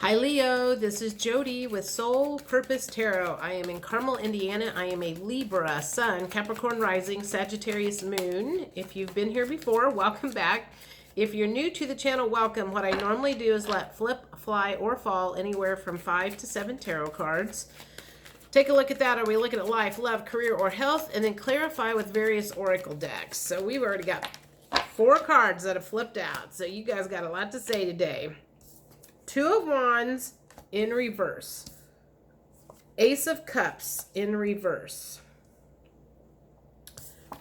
Hi Leo, this is Jody with Soul Purpose Tarot. I am in Carmel, Indiana. I am a Libra, Sun, Capricorn Rising, Sagittarius Moon. If you've been here before, welcome back. If you're new to the channel, welcome. What I normally do is let flip, fly, or fall anywhere from 5 to 7 tarot cards. Take a look at that. Are we looking at life, love, career, or health? And then clarify with various oracle decks. So we've already got 4 cards that have flipped out. So you guys got a lot to say today. 2 of Wands in reverse. Ace of Cups in reverse.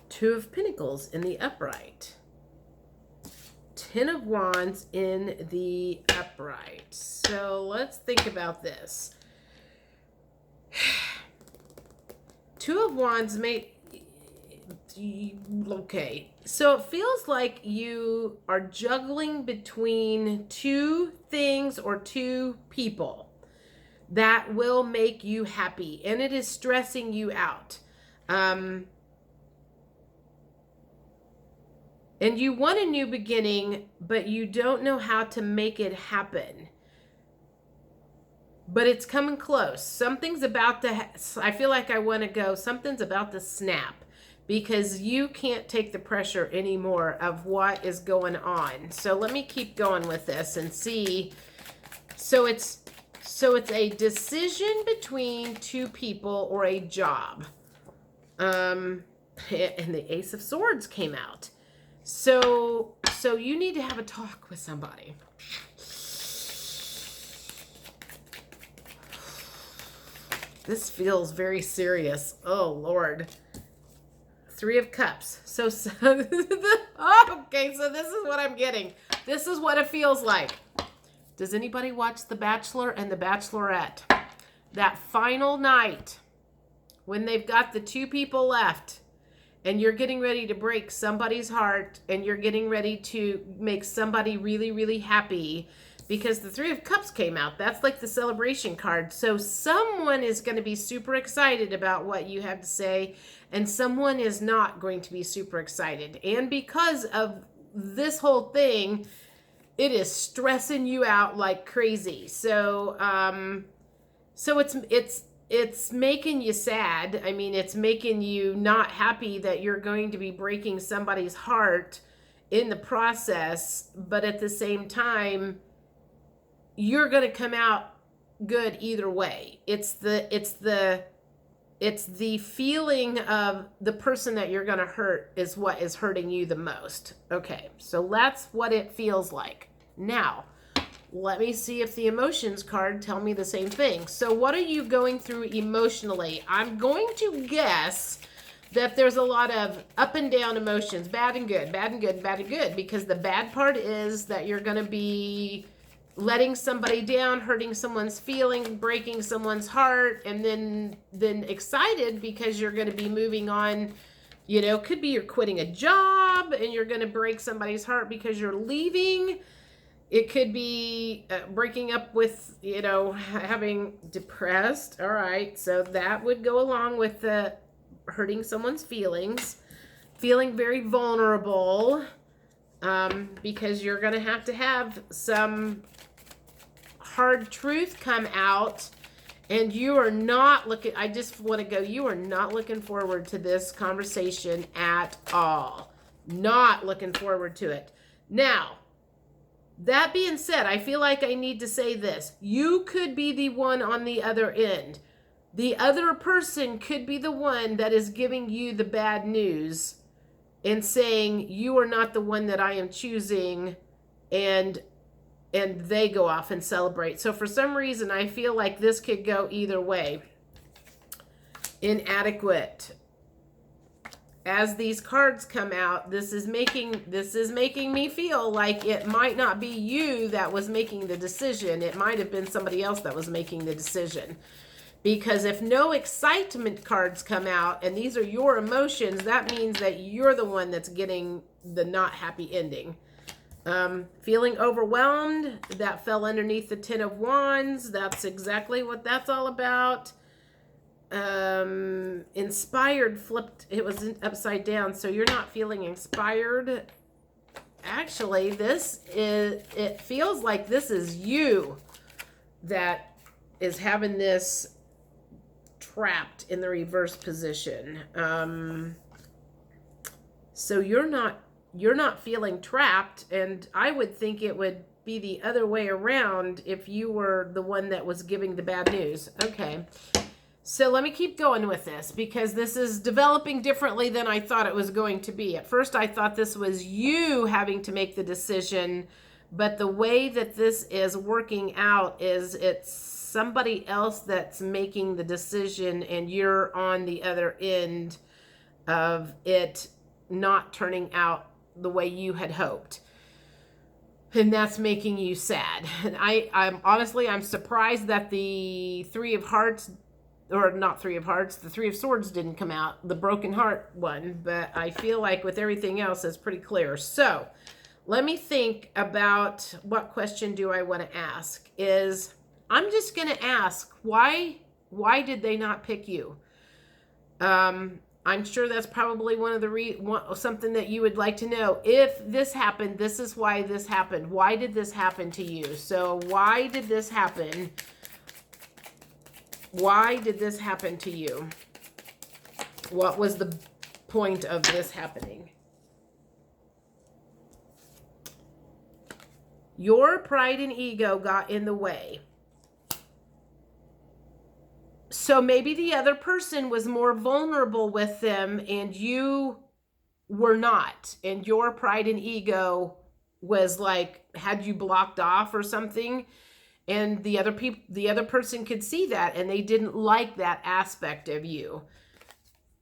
2 of Pentacles in the upright. 10 of Wands in the upright. So let's think about this. 2 of Wands okay, so it feels like you are juggling between 2 things or 2 people that will make you happy, and it is stressing you out. And you want a new beginning, but you don't know how to make it happen. But it's coming close. Something's about to, I feel like I want to go, something's about to snap. Because you can't take the pressure anymore of what is going on. So let me keep going with this and see. So it's a decision between 2 people or a job. And the Ace of Swords came out. So you need to have a talk with somebody. This feels very serious. Oh, Lord. 3 of Cups. Okay, so this is what I'm getting. This is what it feels like. Does anybody watch The Bachelor and The Bachelorette? That final night when they've got the 2 people left and you're getting ready to break somebody's heart and you're getting ready to make somebody really, really happy because the 3 of Cups came out. That's like the celebration card. So someone is going to be super excited about what you have to say, and someone is not going to be super excited. And because of this whole thing, it is stressing you out like crazy. So it's making you sad. I mean, it's making you not happy that you're going to be breaking somebody's heart in the process, but at the same time, you're going to come out good either way. It's the feeling of the person that you're going to hurt is what is hurting you the most. Okay, so that's what it feels like. Now, let me see if the emotions card tell me the same thing. So what are you going through emotionally? I'm going to guess that there's a lot of up and down emotions, bad and good, bad and good, bad and good, because the bad part is that you're going to be letting somebody down, hurting someone's feeling, breaking someone's heart, and then excited because you're going to be moving on. You know, could be you're quitting a job and you're going to break somebody's heart because you're leaving. It could be breaking up with, you know, having depressed. All right, so that would go along with the hurting someone's feelings, feeling very vulnerable, because you're going to have some hard truth come out, and you are not looking, I just want to go, you are not looking forward to this conversation at all. Not looking forward to it. Now, that being said, I feel like I need to say this. You could be the one on the other end. The other person could be the one that is giving you the bad news and saying, you are not the one that I am choosing, and they go off and celebrate. So for some reason, I feel like this could go either way. Inadequate. As these cards come out, this is making me feel like it might not be you that was making the decision. It might have been somebody else that was making the decision. Because if no excitement cards come out and these are your emotions, that means that you're the one that's getting the not happy ending. Feeling overwhelmed, that fell underneath the 10 of Wands. That's exactly what that's all about. Inspired flipped, it was upside down, so you're not feeling inspired. Actually, it feels like this is you. that is having this trapped in the reverse position. So you're not feeling trapped, and I would think it would be the other way around if you were the one that was giving the bad news. Okay. So let me keep going with this, because this is developing differently than I thought it was going to be. At first, I thought this was you having to make the decision, but the way that this is working out is it's somebody else that's making the decision, and you're on the other end of it not turning out the way you had hoped. And that's making you sad. And I'm surprised that the Three of Hearts, or not Three of Hearts, the Three of Swords didn't come out, the broken heart one, but I feel like with everything else, it's pretty clear. So let me think about what question do I want to ask. I'm just going to ask, why did they not pick you? I'm sure that's probably one of the something that you would like to know. If this happened, this is why this happened. Why did this happen to you? So why did this happen? Why did this happen to you? What was the point of this happening? Your pride and ego got in the way. So maybe the other person was more vulnerable with them and you were not. And your pride and ego was like, had you blocked off or something. And the other person could see that and they didn't like that aspect of you.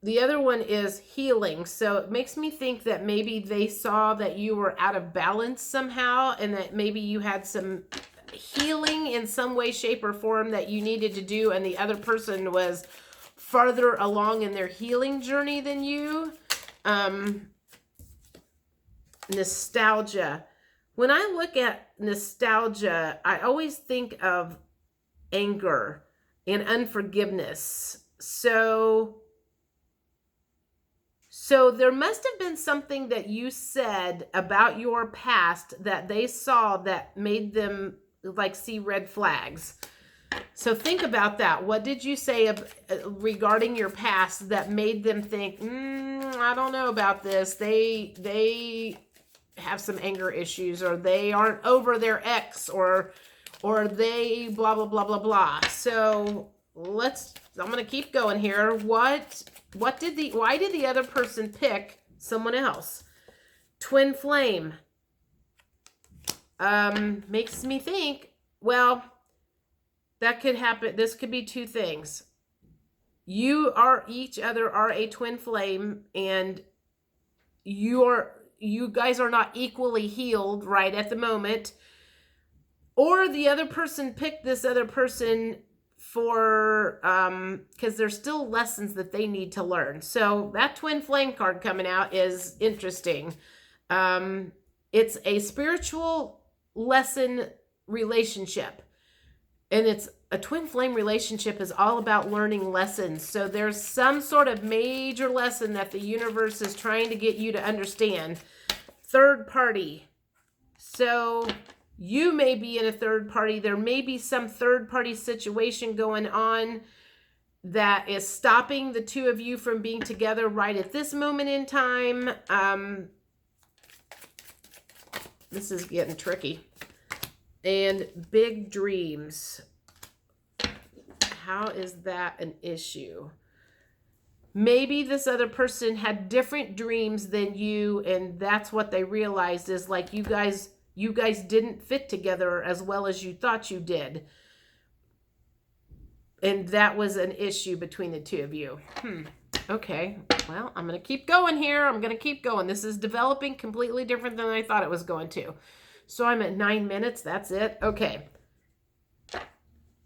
The other one is healing. So it makes me think that maybe they saw that you were out of balance somehow, and that maybe you had some healing in some way, shape, or form that you needed to do, and the other person was farther along in their healing journey than you. Nostalgia. When I look at nostalgia, I always think of anger and unforgiveness. So there must have been something that you said about your past that they saw that made them like see red flags. So think about that. What did you say regarding your past that made them think, I don't know about this. They have some anger issues, or they aren't over their ex, or they blah, blah, blah, blah, blah. So I'm going to keep going here. Why did the other person pick someone else? Twin flame. Makes me think, well, that could happen. This could be two things. You each other are a twin flame, and you guys are not equally healed right at the moment. Or the other person picked this other person for because there's still lessons that they need to learn. So that twin flame card coming out is interesting. It's a spiritual lesson relationship, and it's a twin flame relationship is all about learning lessons. So there's some sort of major lesson that the universe is trying to get you to understand. Third party. So you may be in a third party. There may be some third party situation going on that is stopping the two of you from being together right at this moment in time. This is getting tricky. And big dreams. How is that an issue? Maybe this other person had different dreams than you, and that's what they realized is like you guys didn't fit together as well as you thought you did. And that was an issue between the two of you. Okay. Well, I'm going to keep going here. I'm going to keep going. This is developing completely different than I thought it was going to. So I'm at 9 minutes. That's it. Okay.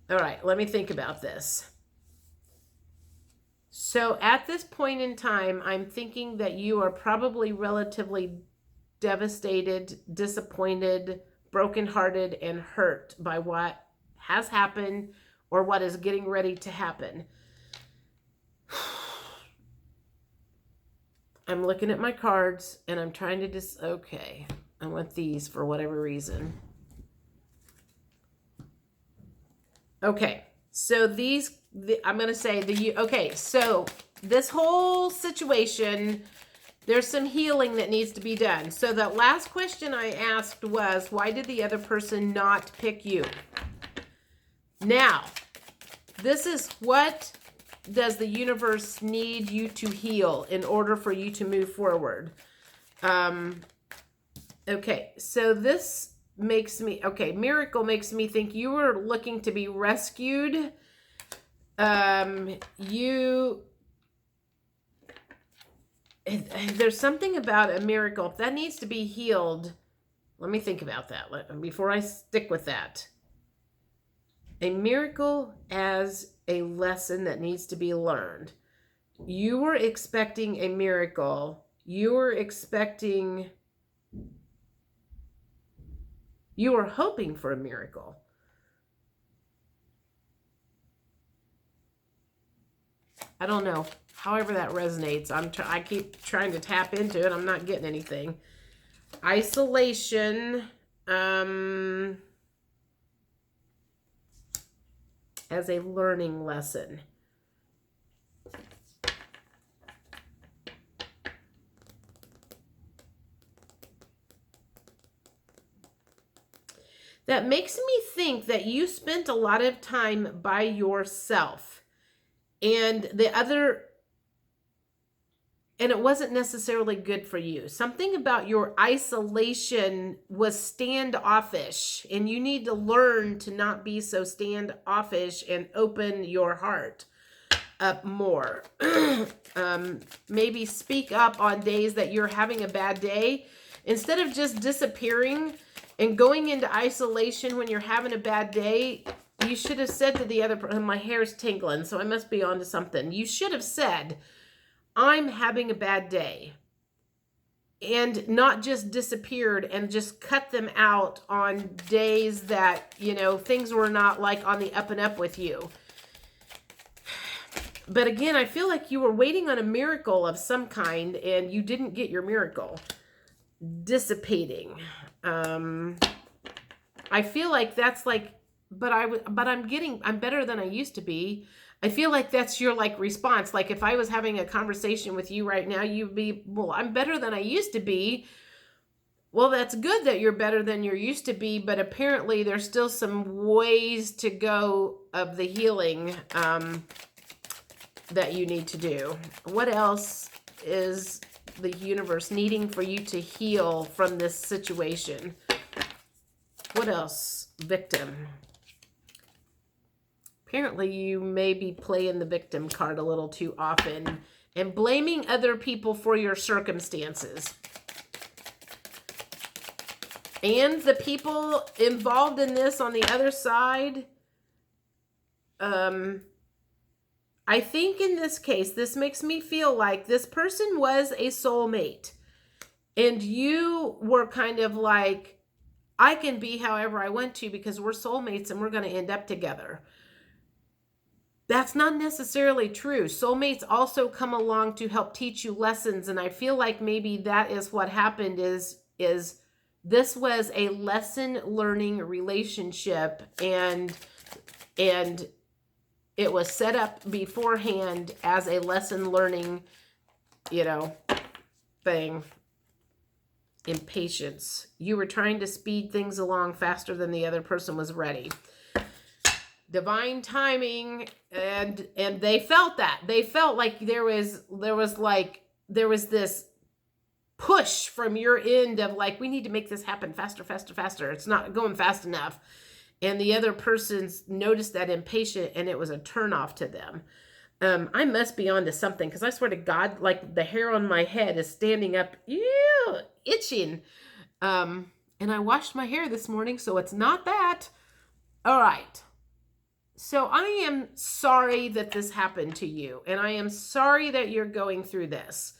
All right. Let me think about this. So at this point in time, I'm thinking that you are probably relatively devastated, disappointed, brokenhearted, and hurt by what has happened or what is getting ready to happen. I'm looking at my cards and I'm trying to okay, I want these for whatever reason. Okay, so I'm going to say okay, so this whole situation, there's some healing that needs to be done. So the last question I asked was, why did the other person not pick you? Now, this is what does the universe need you to heal in order for you to move forward? Okay, so this makes me, miracle makes me think you were looking to be rescued. There's something about a miracle that needs to be healed. Let me think about that before I stick with that. A miracle as a lesson that needs to be learned. You were expecting a miracle. You were hoping for a miracle. I don't know. However that resonates. I keep trying to tap into it. I'm not getting anything. Isolation. As a learning lesson. That makes me think that you spent a lot of time by yourself. And it wasn't necessarily good for you. Something about your isolation was standoffish, and you need to learn to not be so standoffish and open your heart up more. Maybe speak up on days that you're having a bad day. Instead of just disappearing and going into isolation when you're having a bad day, you should have said to the other person, my hair's tingling, so I must be onto something. You should have said, I'm having a bad day. And not just disappeared and just cut them out on days that, things were not like on the up and up with you. But again, I feel like you were waiting on a miracle of some kind and you didn't get your miracle. Dissipating. I feel like that's like, but I'm better than I used to be. I feel like that's your response. Like if I was having a conversation with you right now, you'd be, well, I'm better than I used to be. Well, that's good that you're better than you used to be, but apparently there's still some ways to go of the healing that you need to do. What else is the universe needing for you to heal from this situation? What else? Victim. Apparently you may be playing the victim card a little too often and blaming other people for your circumstances. And the people involved in this on the other side, I think in this case, this makes me feel like this person was a soulmate. And you were kind of like, I can be however I want to because we're soulmates and we're going to end up together. That's not necessarily true. Soulmates also come along to help teach you lessons. And I feel like maybe that is what happened is this was a lesson learning relationship and it was set up beforehand as a lesson learning, thing. Impatience. You were trying to speed things along faster than the other person was ready. Divine timing, and they felt that. They felt like there was this push from your end of like, we need to make this happen faster, faster, faster. It's not going fast enough. And the other person noticed that impatient, and it was a turnoff to them. I must be onto something, because I swear to God, like the hair on my head is standing up, itching. And I washed my hair this morning, so it's not that. All right. So I am sorry that this happened to you, and I am sorry that you're going through this.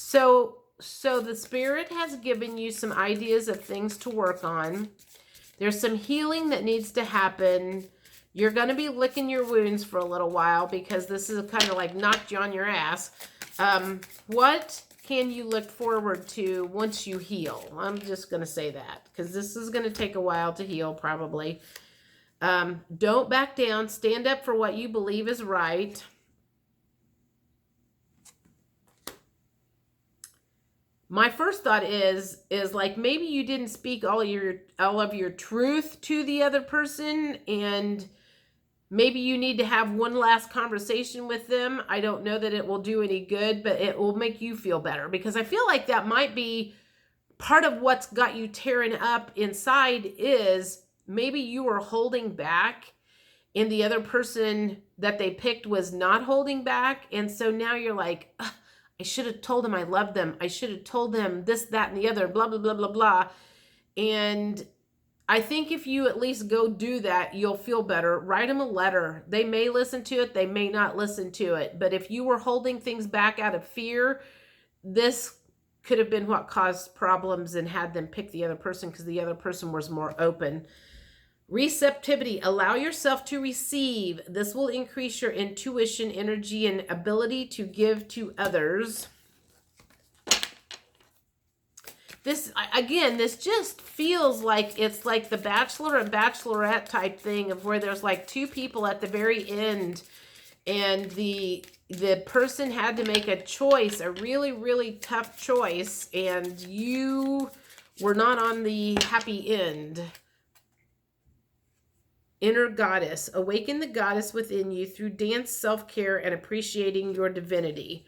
So the Spirit has given you some ideas of things to work on. There's some healing that needs to happen. You're going to be licking your wounds for a little while because this is kind of like knocked you on your ass. What can you look forward to once you heal? I'm just going to say that because this is going to take a while to heal probably. Don't back down. Stand up for what you believe is right. My first thought is like maybe you didn't speak all of your truth to the other person, and maybe you need to have one last conversation with them. I don't know that it will do any good, but it will make you feel better, because I feel like that might be part of what's got you tearing up inside. Is maybe you were holding back and the other person that they picked was not holding back. And so now you're like, I should have told them I loved them. I should have told them this, that, and the other, blah, blah, blah, blah, blah. And I think if you at least go do that, you'll feel better. Write them a letter. They may listen to it. They may not listen to it. But if you were holding things back out of fear, this could have been what caused problems and had them pick the other person, because the other person was more open. Receptivity. Allow yourself to receive. This will increase your intuition, energy, and ability to give to others. This, again, this just feels like it's like the Bachelor and Bachelorette type thing, of where there's like two people at the very end, and the person had to make a choice, a really, really tough choice, and you were not on the happy end. Inner goddess. Awaken the goddess within you through dance, self-care, and appreciating your divinity.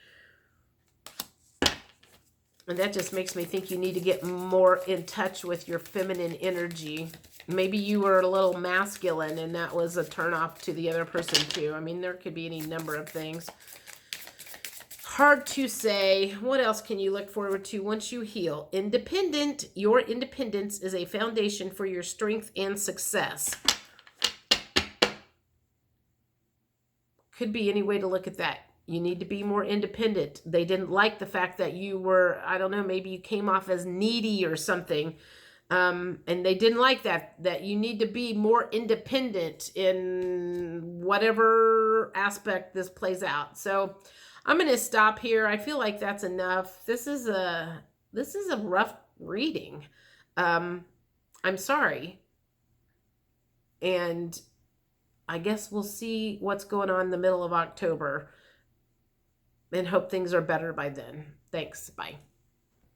And that just makes me think you need to get more in touch with your feminine energy. Maybe you were a little masculine and that was a turnoff to the other person too. I mean, there could be any number of things. Hard to say. What else can you look forward to once you heal? Independent. Your independence is a foundation for your strength and success. Could be any way to look at that. You need to be more independent. They didn't like the fact that you were, I don't know, maybe you came off as needy or something. And they didn't like that you need to be more independent in whatever aspect this plays out. So I'm going to stop here. I feel like that's enough. This is a rough reading. I'm sorry. And I guess we'll see what's going on in the middle of October and hope things are better by then. Thanks. Bye.